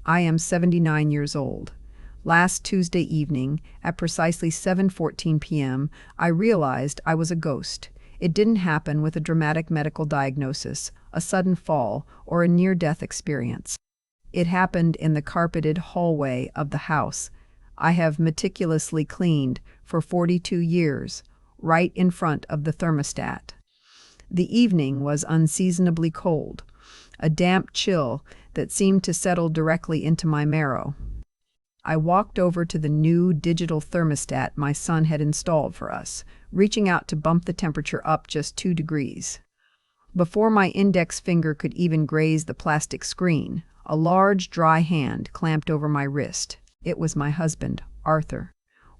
I am 79 years old. Last Tuesday evening, at precisely 7:14 p.m., I realized I was a ghost. It didn't happen with a dramatic medical diagnosis, a sudden fall, or a near-death experience. It happened in the carpeted hallway of the house I have meticulously cleaned for 42 years, right in front of the thermostat. The evening was unseasonably cold, a damp chill that seemed to settle directly into my marrow. I walked over to the new digital thermostat my son had installed for us, reaching out to bump the temperature up just 2 degrees. Before my index finger could even graze the plastic screen, a large, dry hand clamped over my wrist. It was my husband, Arthur.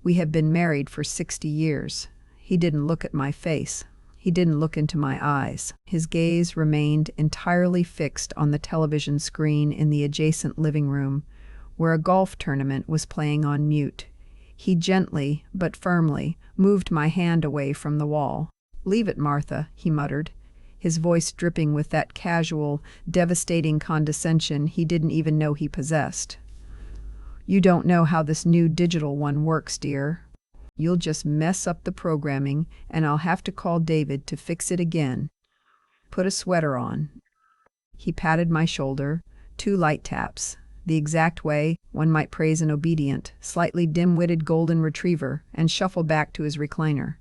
We had been married for 60 years. He didn't look at my face. He didn't look into my eyes. His gaze remained entirely fixed on the television screen in the adjacent living room, where a golf tournament was playing on mute. He gently, but firmly, moved my hand away from the wall. "Leave it, Martha," he muttered, his voice dripping with that casual, devastating condescension he didn't even know he possessed. "You don't know how this new digital one works, dear. You'll just mess up the programming, and I'll have to call David to fix it again. Put a sweater on." He patted my shoulder, 2 light taps, the exact way one might praise an obedient, slightly dim-witted golden retriever, and shuffled back to his recliner.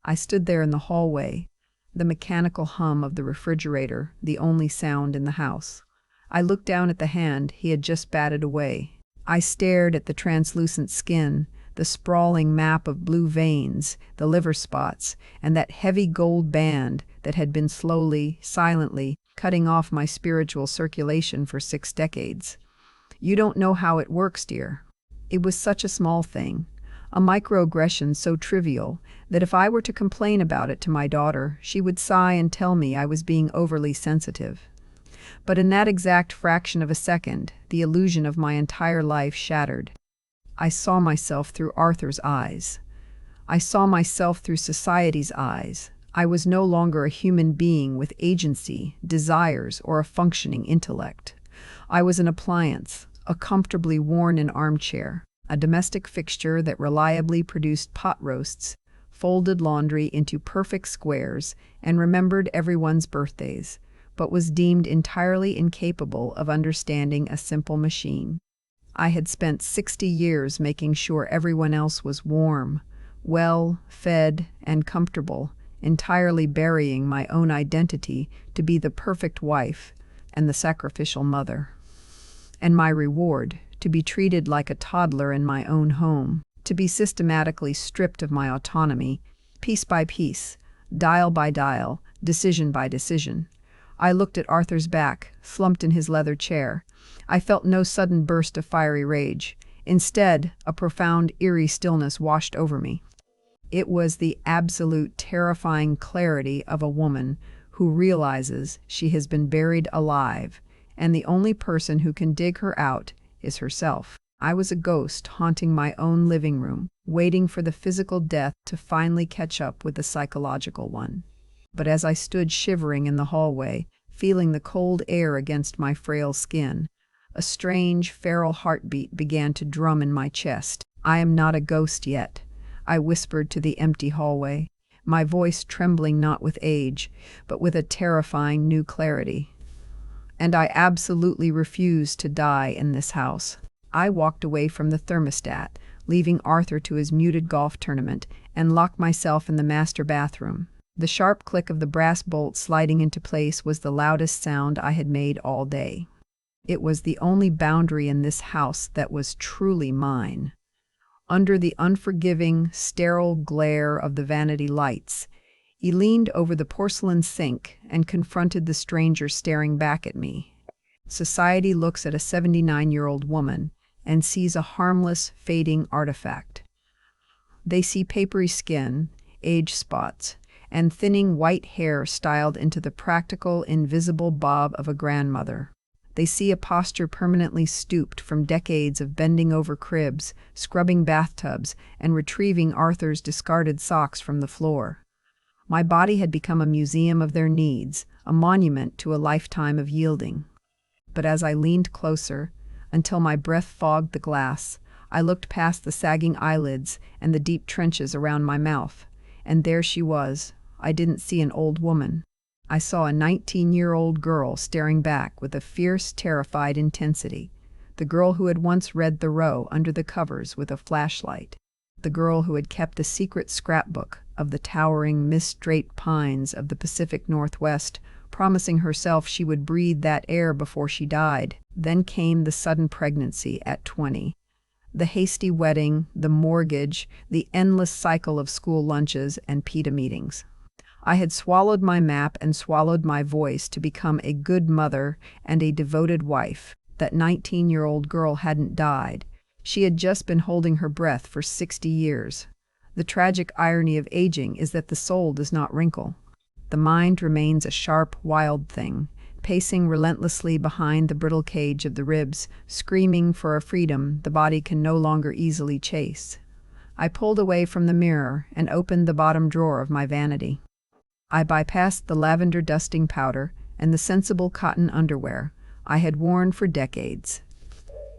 I stood there in the hallway, the mechanical hum of the refrigerator the only sound in the house. I looked down at the hand he had just batted away. I stared at the translucent skin, the sprawling map of blue veins, the liver spots, and that heavy gold band that had been slowly, silently, cutting off my spiritual circulation for 6 decades. "You don't know how it works, dear." It was such a small thing, a microaggression so trivial that if I were to complain about it to my daughter, she would sigh and tell me I was being overly sensitive. But in that exact fraction of a second, the illusion of my entire life shattered. I saw myself through Arthur's eyes. I saw myself through society's eyes. I was no longer a human being with agency, desires, or a functioning intellect. I was an appliance, a comfortably worn-in armchair, a domestic fixture that reliably produced pot roasts, folded laundry into perfect squares, and remembered everyone's birthdays, but was deemed entirely incapable of understanding a simple machine. I had spent 60 years making sure everyone else was warm, well, fed, and comfortable, entirely burying my own identity to be the perfect wife and the sacrificial mother. And my reward, to be treated like a toddler in my own home, to be systematically stripped of my autonomy, piece by piece, dial by dial, decision by decision. I looked at Arthur's back, slumped in his leather chair. I felt no sudden burst of fiery rage. Instead, a profound, eerie stillness washed over me. It was the absolute, terrifying clarity of a woman who realizes she has been buried alive, and the only person who can dig her out is herself. I was a ghost haunting my own living room, waiting for the physical death to finally catch up with the psychological one. But as I stood shivering in the hallway, feeling the cold air against my frail skin, a strange, feral heartbeat began to drum in my chest. "I am not a ghost yet," I whispered to the empty hallway, my voice trembling not with age, but with a terrifying new clarity. "And I absolutely refuse to die in this house." I walked away from the thermostat, leaving Arthur to his muted golf tournament, and locked myself in the master bathroom. The sharp click of the brass bolt sliding into place was the loudest sound I had made all day. It was the only boundary in this house that was truly mine. Under the unforgiving, sterile glare of the vanity lights, he leaned over the porcelain sink and confronted the stranger staring back at me. Society looks at a 79-year-old woman and sees a harmless, fading artifact. They see papery skin, age spots, and thinning white hair styled into the practical, invisible bob of a grandmother. They see a posture permanently stooped from decades of bending over cribs, scrubbing bathtubs, and retrieving Arthur's discarded socks from the floor. My body had become a museum of their needs, a monument to a lifetime of yielding. But as I leaned closer, until my breath fogged the glass. I looked past the sagging eyelids and the deep trenches around my mouth, and there she was. I didn't see an old woman. I saw a 19-year-old girl staring back with a fierce, terrified intensity. The girl who had once read Thoreau under the covers with a flashlight. The girl who had kept a secret scrapbook of the towering, mist-draped pines of the Pacific Northwest, promising herself she would breathe that air before she died. Then came the sudden pregnancy at 20. The hasty wedding, the mortgage, the endless cycle of school lunches and PETA meetings. I had swallowed my map and swallowed my voice to become a good mother and a devoted wife. That 19-year-old girl hadn't died. She had just been holding her breath for 60 years. The tragic irony of aging is that the soul does not wrinkle. The mind remains a sharp, wild thing, pacing relentlessly behind the brittle cage of the ribs, screaming for a freedom the body can no longer easily chase. I pulled away from the mirror and opened the bottom drawer of my vanity. I bypassed the lavender dusting powder and the sensible cotton underwear I had worn for decades.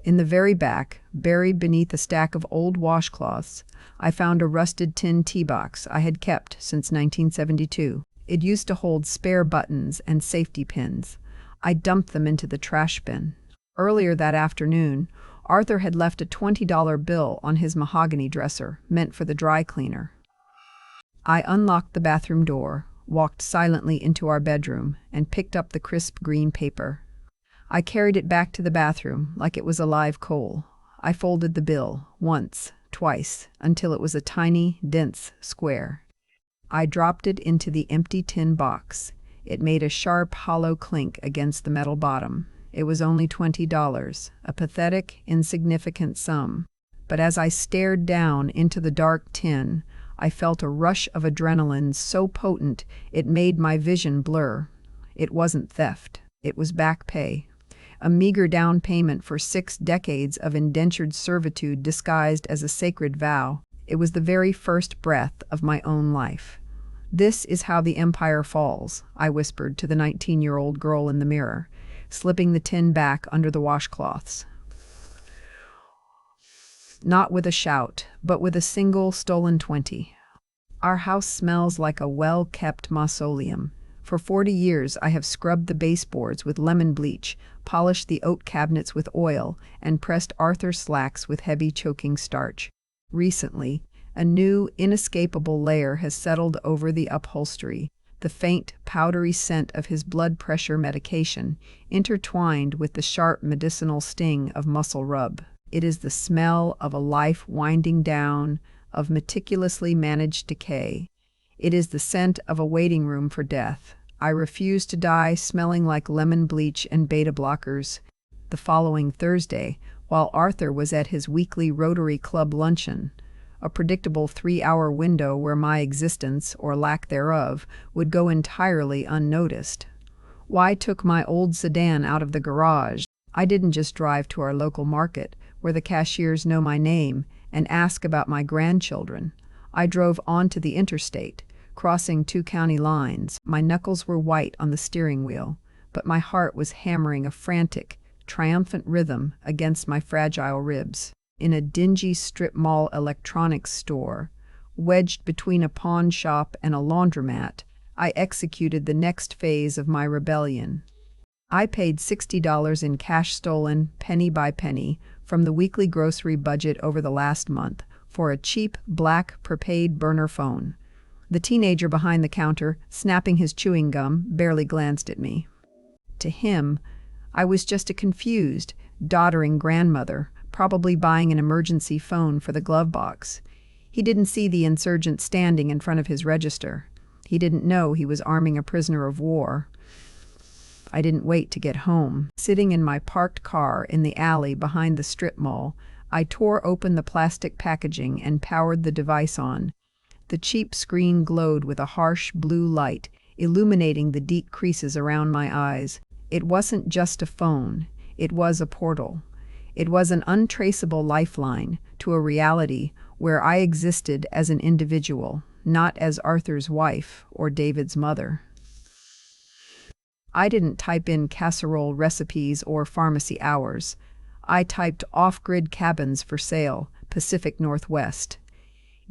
In the very back, buried beneath a stack of old washcloths, I found a rusted tin tea box I had kept since 1972. It used to hold spare buttons and safety pins. I dumped them into the trash bin. Earlier that afternoon, Arthur had left a $20 bill on his mahogany dresser, meant for the dry cleaner. I unlocked the bathroom door, walked silently into our bedroom, and picked up the crisp green paper. I carried it back to the bathroom like it was a live coal. I folded the bill, once, twice, until it was a tiny, dense square. I dropped it into the empty tin box. It made a sharp, hollow clink against the metal bottom. It was only $20, a pathetic, insignificant sum. But as I stared down into the dark tin, I felt a rush of adrenaline so potent it made my vision blur. It wasn't theft. It was back pay. A meager down payment for 6 decades of indentured servitude disguised as a sacred vow. It was the very first breath of my own life. "This is how the empire falls," I whispered to the 19-year-old girl in the mirror, slipping the tin back under the washcloths. Not with a shout, but with a single stolen 20. Our house smells like a well-kept mausoleum. For 40 years I have scrubbed the baseboards with lemon bleach, polished the oak cabinets with oil, and pressed Arthur slacks with heavy choking starch. Recently, a new, inescapable layer has settled over the upholstery, the faint, powdery scent of his blood pressure medication, intertwined with the sharp medicinal sting of muscle rub. It is the smell of a life winding down, of meticulously managed decay. It is the scent of a waiting room for death. I refuse to die smelling like lemon bleach and beta blockers. The following Thursday, while Arthur was at his weekly Rotary Club luncheon, a predictable 3-hour window where my existence, or lack thereof, would go entirely unnoticed. Why took my old sedan out of the garage? I didn't just drive to our local market, where the cashiers know my name, and ask about my grandchildren. I drove onto the interstate, crossing 2 county lines. My knuckles were white on the steering wheel, but my heart was hammering a frantic, triumphant rhythm against my fragile ribs. In a dingy strip mall electronics store, wedged between a pawn shop and a laundromat, I executed the next phase of my rebellion. I paid $60 in cash stolen, penny by penny, from the weekly grocery budget over the last month for a cheap, black, prepaid burner phone. The teenager behind the counter, snapping his chewing gum, barely glanced at me. To him, I was just a confused, doddering grandmother, probably buying an emergency phone for the glove box. He didn't see the insurgent standing in front of his register. He didn't know he was arming a prisoner of war. I didn't wait to get home. Sitting in my parked car in the alley behind the strip mall, I tore open the plastic packaging and powered the device on. The cheap screen glowed with a harsh blue light, illuminating the deep creases around my eyes. It wasn't just a phone. It was a portal. It was an untraceable lifeline to a reality where I existed as an individual, not as Arthur's wife or David's mother. I didn't type in casserole recipes or pharmacy hours. I typed off-grid cabins for sale, Pacific Northwest.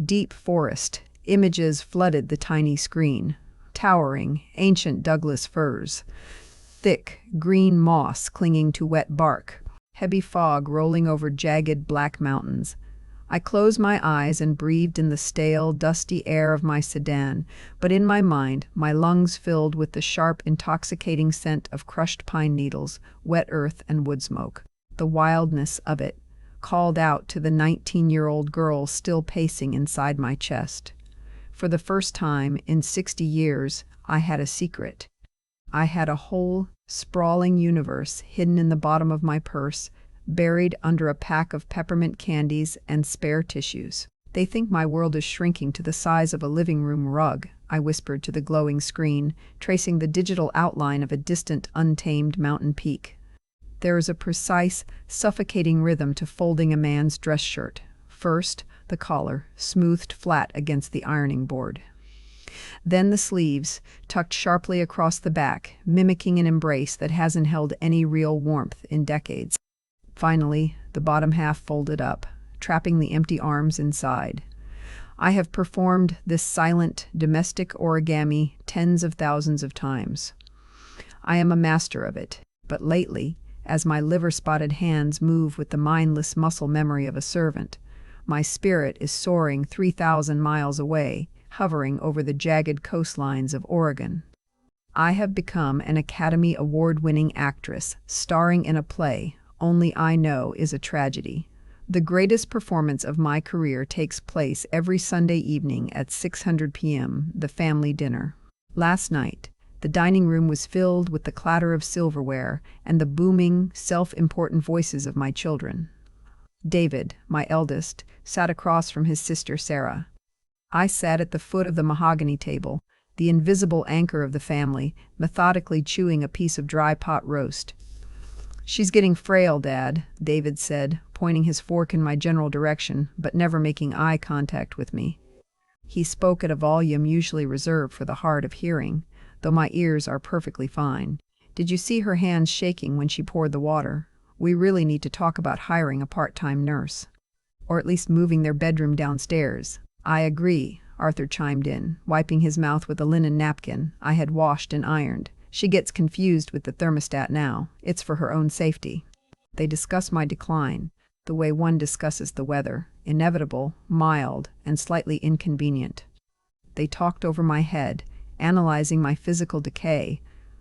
Deep forest. Images flooded the tiny screen. Towering, ancient Douglas firs. Thick, green moss clinging to wet bark. Heavy fog rolling over jagged black mountains. I closed my eyes and breathed in the stale, dusty air of my sedan, but in my mind, my lungs filled with the sharp, intoxicating scent of crushed pine needles, wet earth, and wood smoke. The wildness of it called out to the 19-year-old girl still pacing inside my chest. For the first time in 60 years, I had a secret. I had a whole, sprawling universe hidden in the bottom of my purse, buried under a pack of peppermint candies and spare tissues. They think my world is shrinking to the size of a living room rug, I whispered to the glowing screen, tracing the digital outline of a distant, untamed mountain peak. There is a precise, suffocating rhythm to folding a man's dress shirt. First, the collar, smoothed flat against the ironing board. Then the sleeves, tucked sharply across the back, mimicking an embrace that hasn't held any real warmth in decades. Finally, the bottom half folded up, trapping the empty arms inside. I have performed this silent, domestic origami tens of thousands of times. I am a master of it, but lately, as my liver-spotted hands move with the mindless muscle memory of a servant, my spirit is soaring 3,000 miles away, hovering over the jagged coastlines of Oregon. I have become an Academy Award-winning actress, starring in a play only I know is a tragedy. The greatest performance of my career takes place every Sunday evening at 6:00 p.m., the family dinner. Last night, the dining room was filled with the clatter of silverware and the booming, self-important voices of my children. David, my eldest, sat across from his sister Sarah. I sat at the foot of the mahogany table, the invisible anchor of the family, methodically chewing a piece of dry pot roast. "She's getting frail, Dad," David said, pointing his fork in my general direction, but never making eye contact with me. He spoke at a volume usually reserved for the hard of hearing, though my ears are perfectly fine. "Did you see her hands shaking when she poured the water? We really need to talk about hiring a part-time nurse. Or at least moving their bedroom downstairs." "I agree," Arthur chimed in, wiping his mouth with a linen napkin I had washed and ironed. "She gets confused with the thermostat now. It's for her own safety." They discussed my decline, the way one discusses the weather, inevitable, mild, and slightly inconvenient. They talked over my head, analyzing my physical decay,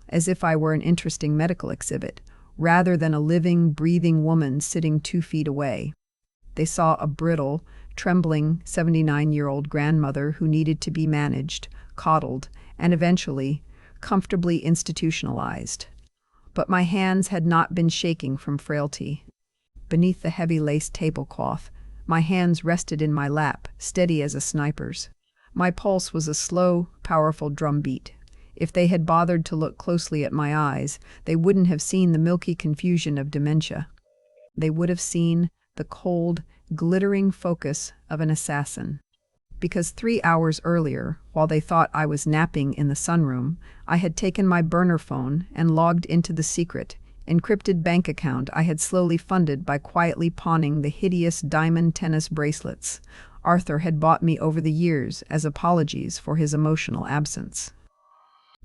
as if I were an interesting medical exhibit, rather than a living, breathing woman sitting 2 feet away. They saw a brittle, trembling 79-year-old grandmother who needed to be managed, coddled, and eventually comfortably institutionalized. But my hands had not been shaking from frailty. Beneath the heavy lace tablecloth, my hands rested in my lap, steady as a sniper's. My pulse was a slow, powerful drumbeat. If they had bothered to look closely at my eyes, they wouldn't have seen the milky confusion of dementia. They would have seen the cold, glittering focus of an assassin. Because 3 hours earlier, while they thought I was napping in the sunroom, I had taken my burner phone and logged into the secret, encrypted bank account I had slowly funded by quietly pawning the hideous diamond tennis bracelets Arthur had bought me over the years as apologies for his emotional absence.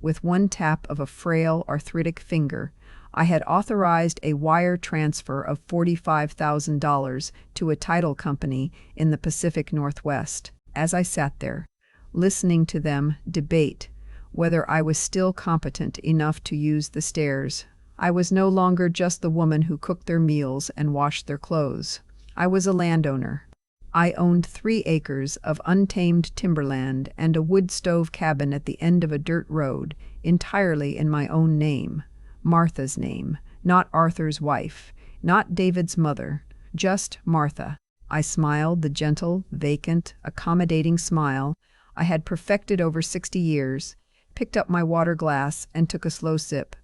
With one tap of a frail, arthritic finger, I had authorized a wire transfer of $45,000 to a title company in the Pacific Northwest. As I sat there, listening to them debate whether I was still competent enough to use the stairs, I was no longer just the woman who cooked their meals and washed their clothes. I was a landowner. I owned 3 acres of untamed timberland and a wood stove cabin at the end of a dirt road, entirely in my own name. Martha's name, not Arthur's wife, not David's mother, just Martha. I smiled the gentle, vacant, accommodating smile I had perfected over 60 years, picked up my water glass, and took a slow sip.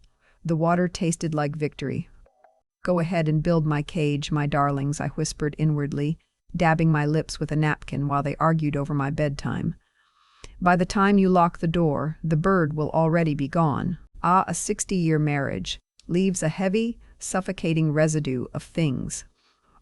The water tasted like victory. "Go ahead and build my cage, my darlings," I whispered inwardly, dabbing my lips with a napkin while they argued over my bedtime. "By the time you lock the door, the bird will already be gone." A 60-year marriage leaves a heavy, suffocating residue of things.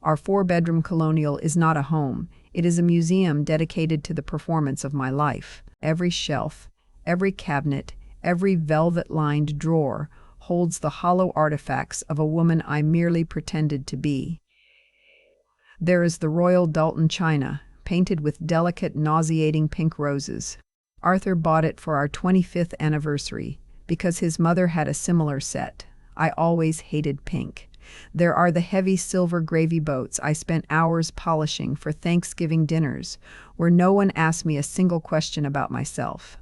Our four-bedroom colonial is not a home. It is a museum dedicated to the performance of my life. Every shelf, every cabinet, every velvet-lined drawer holds the hollow artifacts of a woman I merely pretended to be. There is the Royal Dalton china, painted with delicate, nauseating pink roses. Arthur bought it for our 25th anniversary because his mother had a similar set. I always hated pink. There are the heavy silver gravy boats I spent hours polishing for Thanksgiving dinners, where no one asked me a single question about myself.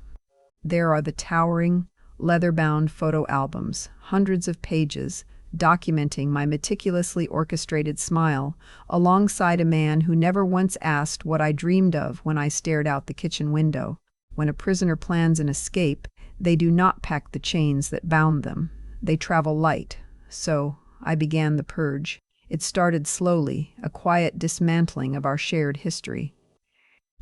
There are the towering, leather-bound photo albums, hundreds of pages, documenting my meticulously orchestrated smile, alongside a man who never once asked what I dreamed of when I stared out the kitchen window. When a prisoner plans an escape, they do not pack the chains that bound them. They travel light. So, I began the purge. It started slowly, a quiet dismantling of our shared history.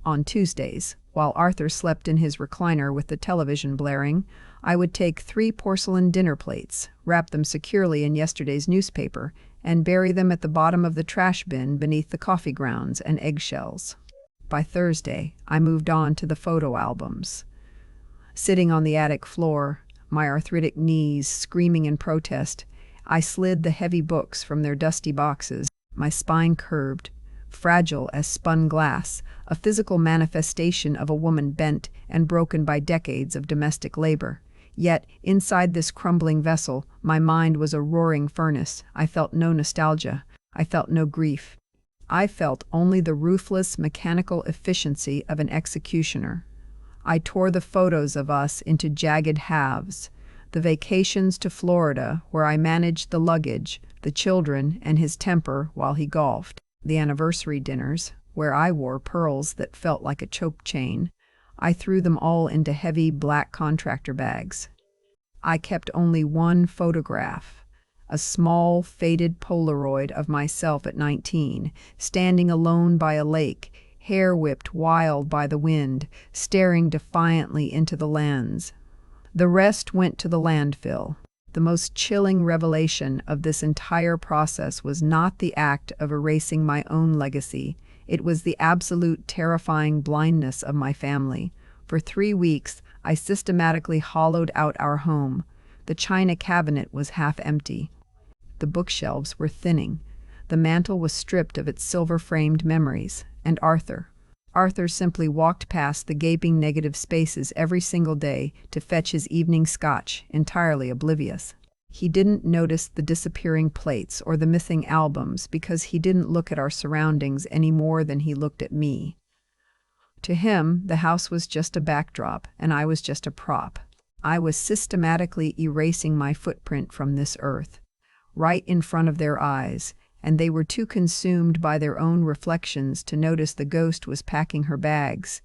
On Tuesdays, while Arthur slept in his recliner with the television blaring, I would take 3 porcelain dinner plates, wrap them securely in yesterday's newspaper, and bury them at the bottom of the trash bin beneath the coffee grounds and eggshells. By Thursday, I moved on to the photo albums. Sitting on the attic floor, my arthritic knees screaming in protest, I slid the heavy books from their dusty boxes, my spine curved, fragile as spun glass, a physical manifestation of a woman bent and broken by decades of domestic labor. Yet, inside this crumbling vessel, my mind was a roaring furnace. I felt no nostalgia. I felt no grief. I felt only the ruthless, mechanical efficiency of an executioner. I tore the photos of us into jagged halves. The vacations to Florida, where I managed the luggage, the children, and his temper while he golfed. The anniversary dinners, where I wore pearls that felt like a choke chain. I threw them all into heavy black contractor bags. I kept only one photograph, a small, faded Polaroid of myself at 19, standing alone by a lake, hair whipped wild by the wind, staring defiantly into the lens. The rest went to the landfill. The most chilling revelation of this entire process was not the act of erasing my own legacy. It was the absolute terrifying blindness of my family. For 3 weeks, I systematically hollowed out our home. The china cabinet was half empty. The bookshelves were thinning. The mantel was stripped of its silver-framed memories. And Arthur simply walked past the gaping negative spaces every single day to fetch his evening scotch, entirely oblivious. He didn't notice the disappearing plates or the missing albums because he didn't look at our surroundings any more than he looked at me. To him, the house was just a backdrop, and I was just a prop. I was systematically erasing my footprint from this earth, right in front of their eyes, and they were too consumed by their own reflections to notice the ghost was packing her bags.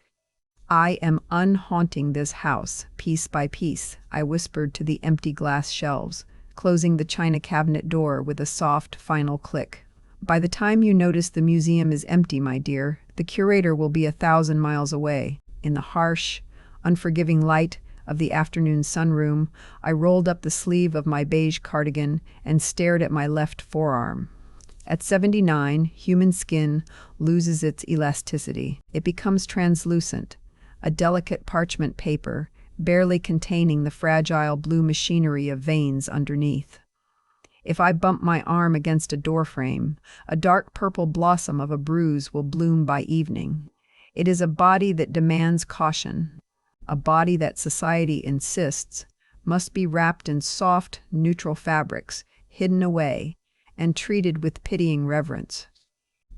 "I am unhaunting this house, piece by piece," I whispered to the empty glass shelves, closing the china cabinet door with a soft, final click. "By the time you notice the museum is empty, my dear, the curator will be 1,000 miles away." In the harsh, unforgiving light of the afternoon sunroom, I rolled up the sleeve of my beige cardigan and stared at my left forearm. At 79, human skin loses its elasticity. It becomes translucent, a delicate parchment paper, barely containing the fragile blue machinery of veins underneath. If I bump my arm against a doorframe, a dark purple blossom of a bruise will bloom by evening. It is a body that demands caution, a body that society insists must be wrapped in soft, neutral fabrics, hidden away, and treated with pitying reverence.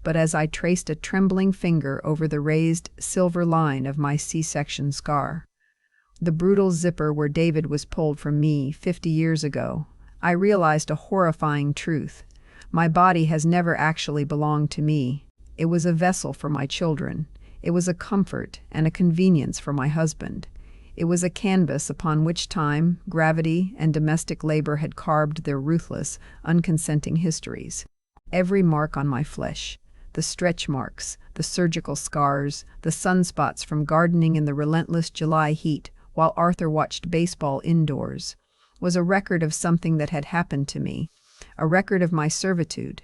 But as I traced a trembling finger over the raised silver line of my C-section scar, the brutal zipper where David was pulled from me 50 years ago, I realized a horrifying truth. My body has never actually belonged to me. It was a vessel for my children. It was a comfort and a convenience for my husband. It was a canvas upon which time, gravity, and domestic labor had carved their ruthless, unconsenting histories. Every mark on my flesh, the stretch marks, the surgical scars, the sunspots from gardening in the relentless July heat while Arthur watched baseball indoors, was a record of something that had happened to me, a record of my servitude.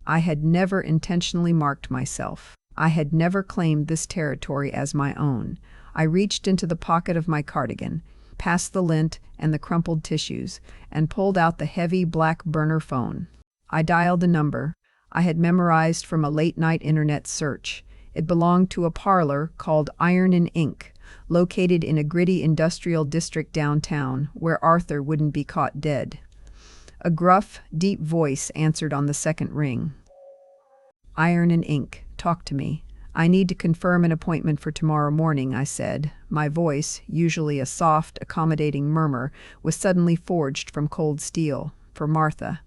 I had never intentionally marked myself. I had never claimed this territory as my own. I reached into the pocket of my cardigan, past the lint and the crumpled tissues, and pulled out the heavy black burner phone. I dialed a number I had memorized from a late-night internet search. It belonged to a parlor called Iron and Ink, located in a gritty industrial district downtown where Arthur wouldn't be caught dead. A gruff, deep voice answered on the second ring. "Iron and Ink, talk to me. I need to confirm an appointment for tomorrow morning," I said. My voice, usually a soft, accommodating murmur, was suddenly forged from cold steel. "For Martha."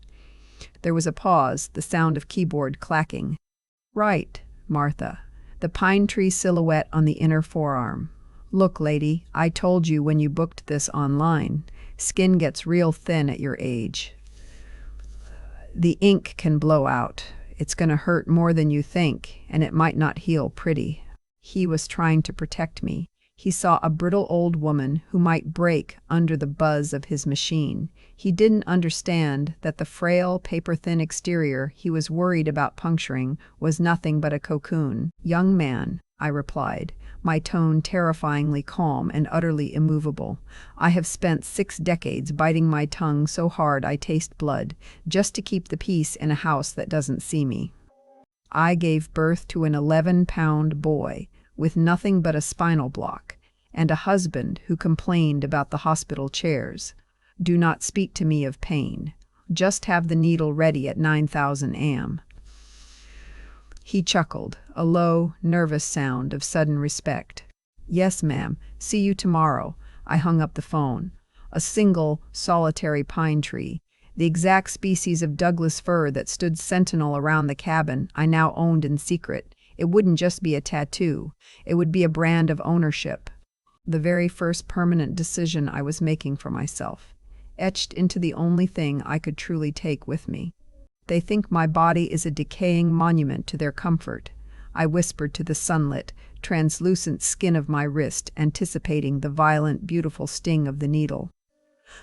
There was a pause, the sound of keyboard clacking. "Right, Martha." The pine tree silhouette on the inner forearm. "Look, lady, I told you when you booked this online. Skin gets real thin at your age. The ink can blow out. It's gonna hurt more than you think, and it might not heal pretty." He was trying to protect me. He saw a brittle old woman who might break under the buzz of his machine. He didn't understand that the frail, paper-thin exterior he was worried about puncturing was nothing but a cocoon. "Young man," I replied, my tone terrifyingly calm and utterly immovable, "I have spent 6 decades biting my tongue so hard I taste blood, just to keep the peace in a house that doesn't see me. I gave birth to an 11-pound boy with nothing but a spinal block, and a husband who complained about the hospital chairs. Do not speak to me of pain. Just have the needle ready at 9,000 am." He chuckled, a low, nervous sound of sudden respect. "Yes, ma'am. See you tomorrow." I hung up the phone. A single, solitary pine tree, the exact species of Douglas fir that stood sentinel around the cabin I now owned in secret. It wouldn't just be a tattoo. It would be a brand of ownership. The very first permanent decision I was making for myself, etched into the only thing I could truly take with me. "They think my body is a decaying monument to their comfort," I whispered to the sunlit, translucent skin of my wrist, anticipating the violent, beautiful sting of the needle.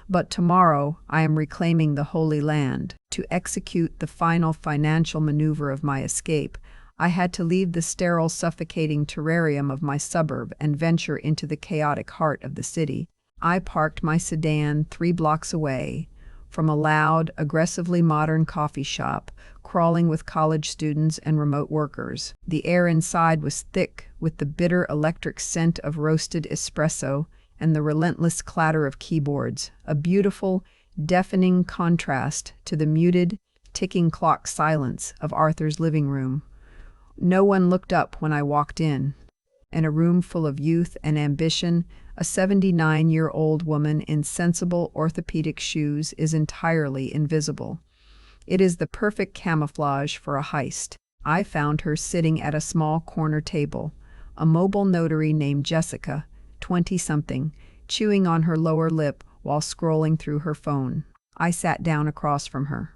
"But tomorrow I am reclaiming the Holy Land. To execute the final financial maneuver of my escape, I had to leave the sterile, suffocating terrarium of my suburb and venture into the chaotic heart of the city. I parked my sedan 3 blocks away from a loud, aggressively modern coffee shop, crawling with college students and remote workers. The air inside was thick with the bitter electric scent of roasted espresso and the relentless clatter of keyboards, a beautiful, deafening contrast to the muted, ticking clock silence of Arthur's living room. No one looked up when I walked in. In a room full of youth and ambition, a 79-year-old woman in sensible orthopedic shoes is entirely invisible. It is the perfect camouflage for a heist. I found her sitting at a small corner table, a mobile notary named Jessica, 20-something, chewing on her lower lip while scrolling through her phone. I sat down across from her.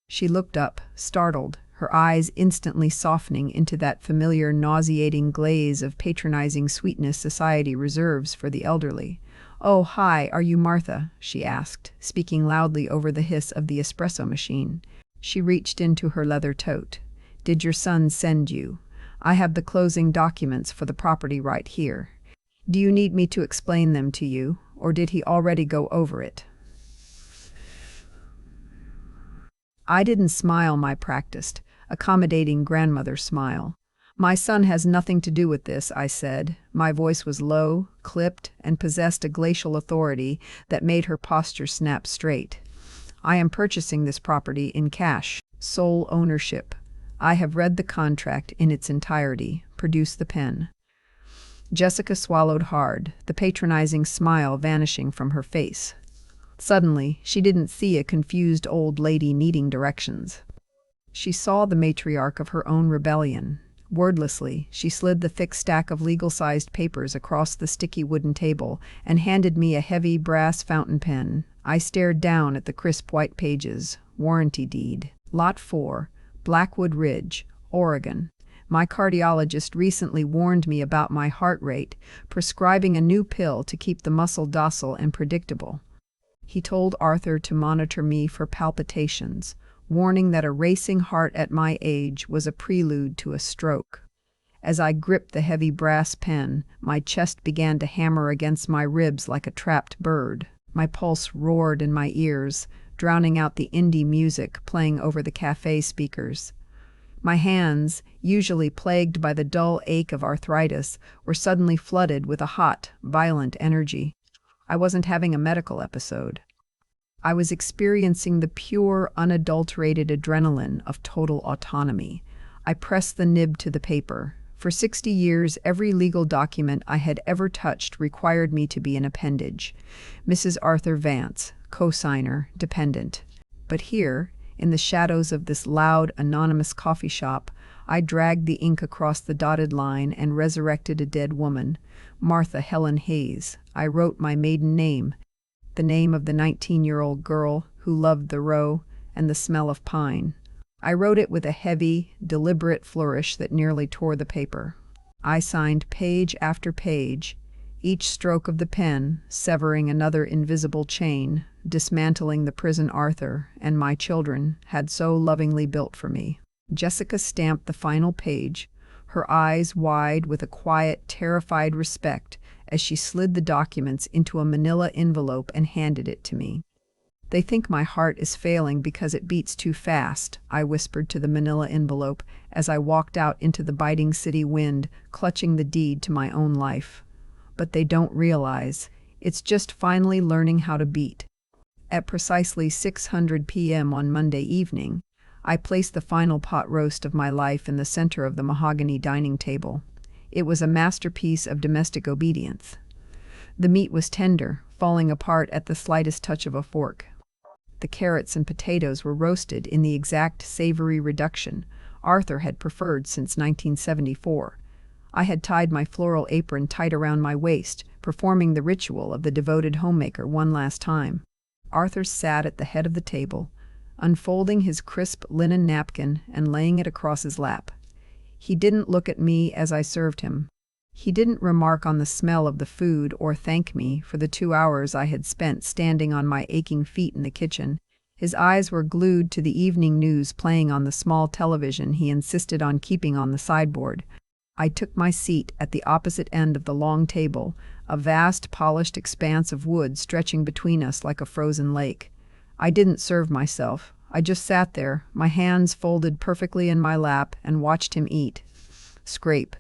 She looked up, startled, her eyes instantly softening into that familiar nauseating glaze of patronizing sweetness society reserves for the elderly. "Oh, hi, are you Martha?" she asked, speaking loudly over the hiss of the espresso machine. She reached into her leather tote. "Did your son send you? I have the closing documents for the property right here. Do you need me to explain them to you, or did he already go over it?" I didn't smile my practiced, accommodating grandmother smile. "My son has nothing to do with this," I said. My voice was low, clipped, and possessed a glacial authority that made her posture snap straight. "I am purchasing this property in cash, sole ownership. I have read the contract in its entirety. Produce the pen." Jessica swallowed hard, the patronizing smile vanishing from her face. Suddenly, she didn't see a confused old lady needing directions. She saw the matriarch of her own rebellion. Wordlessly, she slid the thick stack of legal-sized papers across the sticky wooden table and handed me a heavy brass fountain pen. I stared down at the crisp white pages. Warranty deed. Lot 4, Blackwood Ridge, Oregon. My cardiologist recently warned me about my heart rate, prescribing a new pill to keep the muscle docile and predictable. He told Arthur to monitor me for palpitations, warning that a racing heart at my age was a prelude to a stroke. As I gripped the heavy brass pen, my chest began to hammer against my ribs like a trapped bird. My pulse roared in my ears, drowning out the indie music playing over the cafe speakers. My hands, usually plagued by the dull ache of arthritis, were suddenly flooded with a hot, violent energy. I wasn't having a medical episode. I was experiencing the pure, unadulterated adrenaline of total autonomy. I pressed the nib to the paper. For 60 years, every legal document I had ever touched required me to be an appendage. Mrs. Arthur Vance, co-signer, dependent. But here, in the shadows of this loud, anonymous coffee shop, I dragged the ink across the dotted line and resurrected a dead woman, Martha Helen Hayes. I wrote my maiden name, the name of the 19-year-old girl who loved the row and the smell of pine. I wrote it with a heavy, deliberate flourish that nearly tore the paper. I signed page after page, each stroke of the pen severing another invisible chain, dismantling the prison Arthur and my children had so lovingly built for me. Jessica stamped the final page, her eyes wide with a quiet, terrified respect as she slid the documents into a manila envelope and handed it to me. "They think my heart is failing because it beats too fast," I whispered to the manila envelope as I walked out into the biting city wind, clutching the deed to my own life. "But they don't realize. It's just finally learning how to beat." At precisely 6:00 p.m. on Monday evening, I placed the final pot roast of my life in the center of the mahogany dining table. It was a masterpiece of domestic obedience. The meat was tender, falling apart at the slightest touch of a fork. The carrots and potatoes were roasted in the exact savory reduction Arthur had preferred since 1974. I had tied my floral apron tight around my waist, performing the ritual of the devoted homemaker one last time. Arthur sat at the head of the table, unfolding his crisp linen napkin and laying it across his lap. He didn't look at me as I served him. He didn't remark on the smell of the food or thank me for the 2 hours I had spent standing on my aching feet in the kitchen. His eyes were glued to the evening news playing on the small television he insisted on keeping on the sideboard. I took my seat at the opposite end of the long table, a vast polished expanse of wood stretching between us like a frozen lake. I didn't serve myself. I just sat there, my hands folded perfectly in my lap, and watched him eat. Scrape,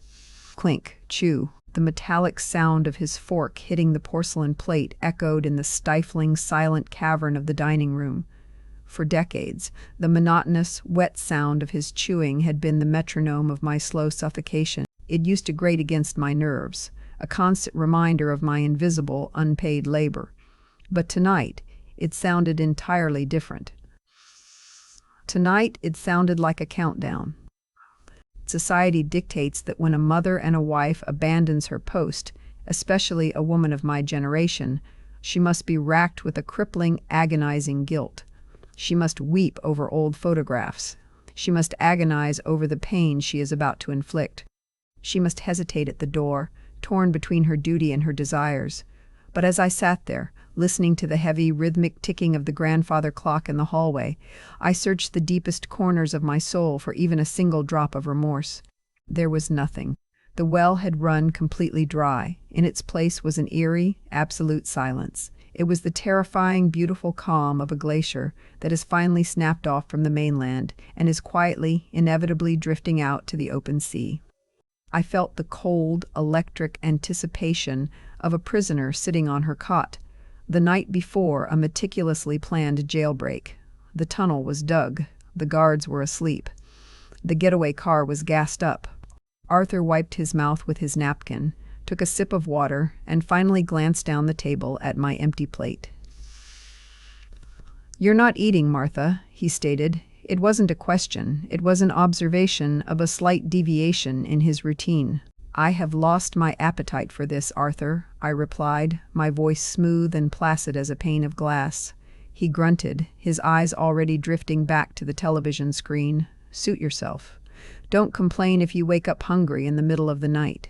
clink, chew. The metallic sound of his fork hitting the porcelain plate echoed in the stifling, silent cavern of the dining room. For decades, the monotonous, wet sound of his chewing had been the metronome of my slow suffocation. It used to grate against my nerves, a constant reminder of my invisible, unpaid labor. But tonight, it sounded entirely different. Tonight, it sounded like a countdown. Society dictates that when a mother and a wife abandons her post, especially a woman of my generation, she must be racked with a crippling, agonizing guilt. She must weep over old photographs. She must agonize over the pain she is about to inflict. She must hesitate at the door, torn between her duty and her desires. But as I sat there, listening to the heavy, rhythmic ticking of the grandfather clock in the hallway, I searched the deepest corners of my soul for even a single drop of remorse. There was nothing. The well had run completely dry. In its place was an eerie, absolute silence. It was the terrifying, beautiful calm of a glacier that has finally snapped off from the mainland and is quietly, inevitably drifting out to the open sea. I felt the cold, electric anticipation of a prisoner sitting on her cot. The night before a meticulously planned jailbreak. The tunnel was dug. The guards were asleep. The getaway car was gassed up. Arthur wiped his mouth with his napkin, took a sip of water, and finally glanced down the table at my empty plate. "You're not eating, Martha," he stated. It wasn't a question. It was an observation of a slight deviation in his routine. "I have lost my appetite for this, Arthur," I replied, my voice smooth and placid as a pane of glass. He grunted, his eyes already drifting back to the television screen. "Suit yourself. Don't complain if you wake up hungry in the middle of the night."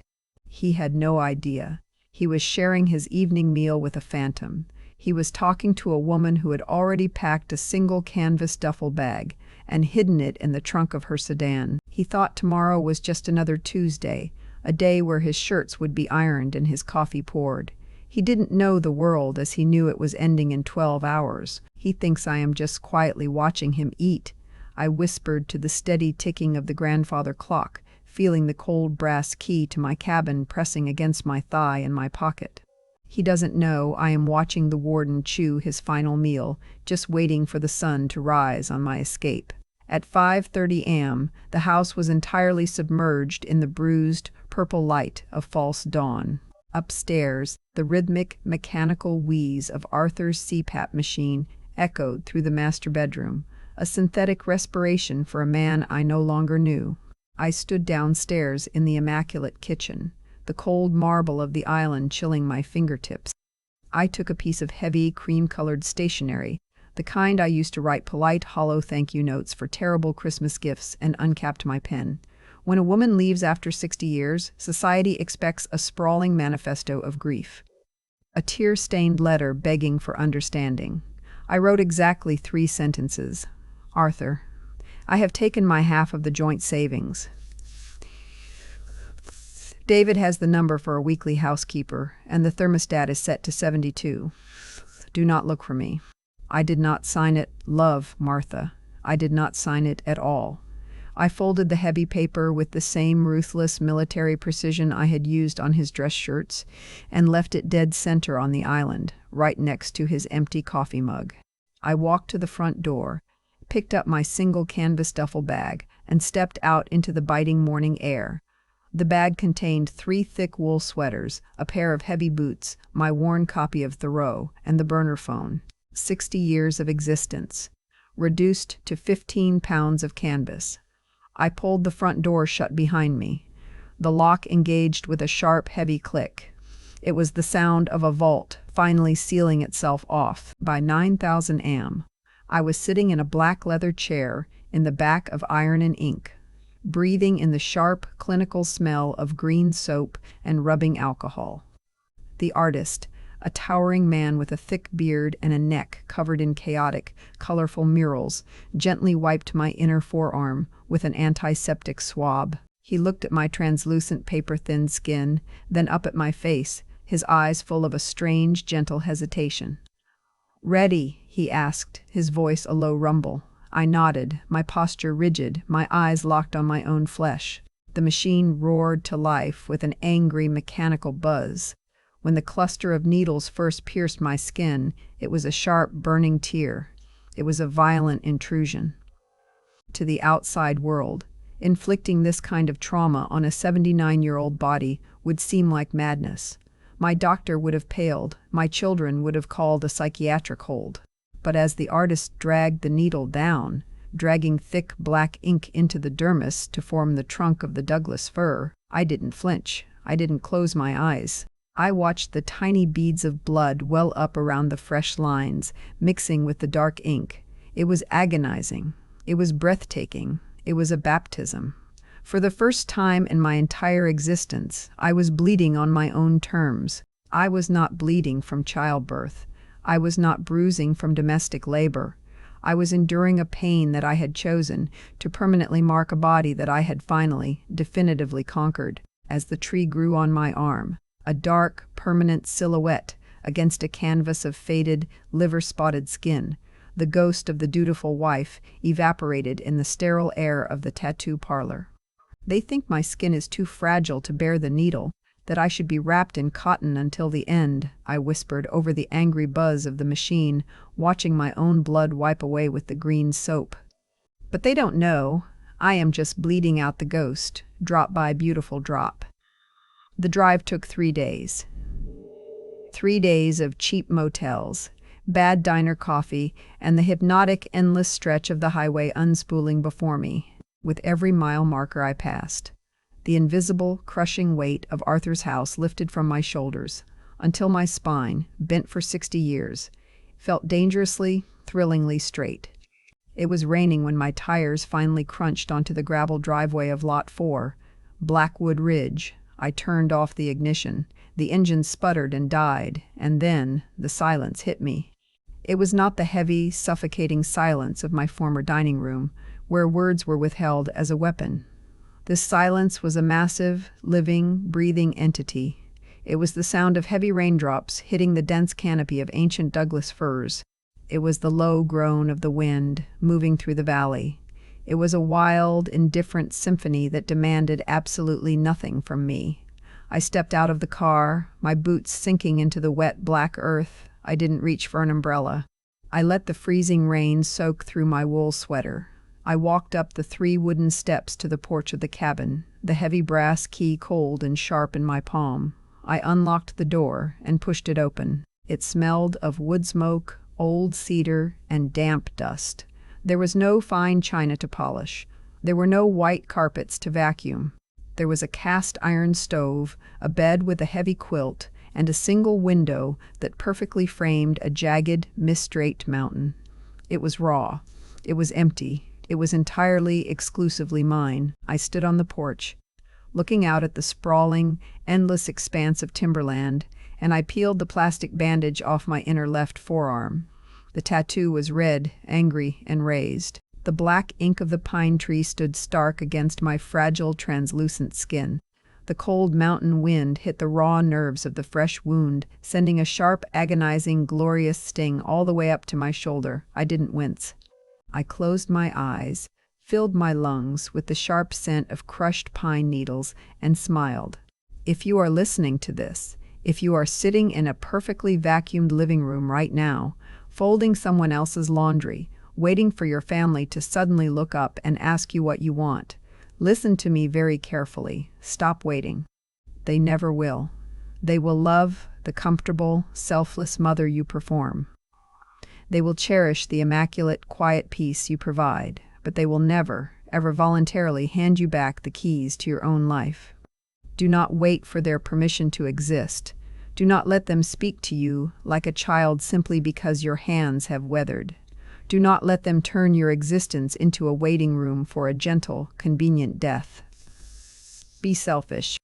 He had no idea. He was sharing his evening meal with a phantom. He was talking to a woman who had already packed a single canvas duffel bag and hidden it in the trunk of her sedan. He thought tomorrow was just another Tuesday, a day where his shirts would be ironed and his coffee poured. He didn't know the world as he knew it was ending in 12 hours. He thinks I am just quietly watching him eat. I whispered to the steady ticking of the grandfather clock, feeling the cold brass key to my cabin pressing against my thigh in my pocket. He doesn't know I am watching the warden chew his final meal, just waiting for the sun to rise on my escape. At 5:30 a.m., the house was entirely submerged in the bruised, purple light of false dawn. Upstairs, the rhythmic, mechanical wheeze of Arthur's CPAP machine echoed through the master bedroom, a synthetic respiration for a man I no longer knew. I stood downstairs in the immaculate kitchen, the cold marble of the island chilling my fingertips. I took a piece of heavy, cream-colored stationery, the kind I used to write polite, hollow thank-you notes for terrible Christmas gifts, and uncapped my pen. When a woman leaves after 60 years, society expects a sprawling manifesto of grief. A tear-stained letter begging for understanding. I wrote exactly 3 sentences. Arthur, I have taken my half of the joint savings. David has the number for a weekly housekeeper, and the thermostat is set to 72. Do not look for me. I did not sign it, love, Martha. I did not sign it at all. I folded the heavy paper with the same ruthless military precision I had used on his dress shirts, and left it dead center on the island, right next to his empty coffee mug. I walked to the front door, picked up my single canvas duffel bag, and stepped out into the biting morning air. The bag contained 3 thick wool sweaters, a pair of heavy boots, my worn copy of Thoreau, and the burner phone. 60 years of existence, reduced to 15 pounds of canvas. I pulled the front door shut behind me. The lock engaged with a sharp, heavy click. It was the sound of a vault finally sealing itself off. By 9,000 am, I was sitting in a black leather chair in the back of Iron and Ink, breathing in the sharp, clinical smell of green soap and rubbing alcohol. The artist, a towering man with a thick beard and a neck covered in chaotic, colorful murals, gently wiped my inner forearm with an antiseptic swab. He looked at my translucent, paper-thin skin, then up at my face, his eyes full of a strange, gentle hesitation. "Ready?" he asked, his voice a low rumble. I nodded, my posture rigid, my eyes locked on my own flesh. The machine roared to life with an angry, mechanical buzz. When the cluster of needles first pierced my skin, it was a sharp, burning tear. It was a violent intrusion. To the outside world, inflicting this kind of trauma on a 79-year-old body would seem like madness. My doctor would have paled, my children would have called a psychiatric hold. But as the artist dragged the needle down, dragging thick black ink into the dermis to form the trunk of the Douglas fir, I didn't flinch. I didn't close my eyes. I watched the tiny beads of blood well up around the fresh lines, mixing with the dark ink. It was agonizing. It was breathtaking. It was a baptism. For the first time in my entire existence, I was bleeding on my own terms. I was not bleeding from childbirth. I was not bruising from domestic labor. I was enduring a pain that I had chosen to permanently mark a body that I had finally, definitively conquered. As the tree grew on my arm, a dark, permanent silhouette against a canvas of faded, liver-spotted skin, the ghost of the dutiful wife evaporated in the sterile air of the tattoo parlor. They think my skin is too fragile to bear the needle, that I should be wrapped in cotton until the end, I whispered over the angry buzz of the machine, watching my own blood wipe away with the green soap. But they don't know. I am just bleeding out the ghost, drop by beautiful drop. The drive took 3 days. 3 days of cheap motels, bad diner coffee, and the hypnotic, endless stretch of the highway unspooling before me. With every mile marker I passed, the invisible, crushing weight of Arthur's house lifted from my shoulders, until my spine, bent for 60 years, felt dangerously, thrillingly straight. It was raining when my tires finally crunched onto the gravel driveway of Lot 4, Blackwood Ridge, I turned off the ignition. The engine sputtered and died, and then the silence hit me. It was not the heavy, suffocating silence of my former dining room, where words were withheld as a weapon. This silence was a massive, living, breathing entity. It was the sound of heavy raindrops hitting the dense canopy of ancient Douglas firs. It was the low groan of the wind moving through the valley. It was a wild, indifferent symphony that demanded absolutely nothing from me. I stepped out of the car, my boots sinking into the wet, black earth. I didn't reach for an umbrella. I let the freezing rain soak through my wool sweater. I walked up the 3 wooden steps to the porch of the cabin, the heavy brass key cold and sharp in my palm. I unlocked the door and pushed it open. It smelled of wood smoke, old cedar, and damp dust. There was no fine china to polish. There were no white carpets to vacuum. There was a cast iron stove, a bed with a heavy quilt, and a single window that perfectly framed a jagged, mist-draped mountain. It was raw. It was empty. It was entirely, exclusively mine. I stood on the porch, looking out at the sprawling, endless expanse of timberland, and I peeled the plastic bandage off my inner left forearm. The tattoo was red, angry, and raised. The black ink of the pine tree stood stark against my fragile, translucent skin. The cold mountain wind hit the raw nerves of the fresh wound, sending a sharp, agonizing, glorious sting all the way up to my shoulder. I didn't wince. I closed my eyes, filled my lungs with the sharp scent of crushed pine needles, and smiled. If you are listening to this, if you are sitting in a perfectly vacuumed living room right now, folding someone else's laundry, waiting for your family to suddenly look up and ask you what you want, listen to me very carefully. Stop waiting. They never will. They will love the comfortable, selfless mother you perform. They will cherish the immaculate, quiet peace you provide, but they will never, ever voluntarily hand you back the keys to your own life. Do not wait for their permission to exist. Do not let them speak to you like a child simply because your hands have weathered. Do not let them turn your existence into a waiting room for a gentle, convenient death. Be selfish.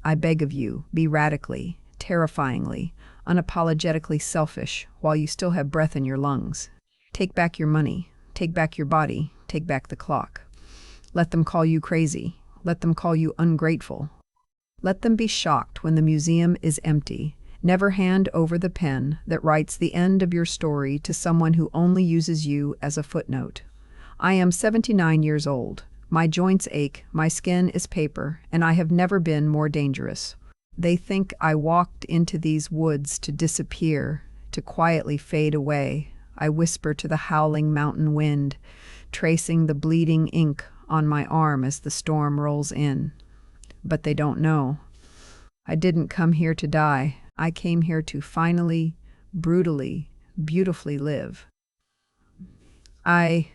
I beg of you, be radically, terrifyingly, unapologetically selfish while you still have breath in your lungs. Take back your money. Take back your body. Take back the clock. Let them call you crazy. Let them call you ungrateful. Let them be shocked when the museum is empty. Never hand over the pen that writes the end of your story to someone who only uses you as a footnote. I am 79 years old. My joints ache, my skin is paper, and I have never been more dangerous. They think I walked into these woods to disappear, to quietly fade away. I whisper to the howling mountain wind, tracing the bleeding ink on my arm as the storm rolls in. But they don't know. I didn't come here to die. I came here to finally, brutally, beautifully live. I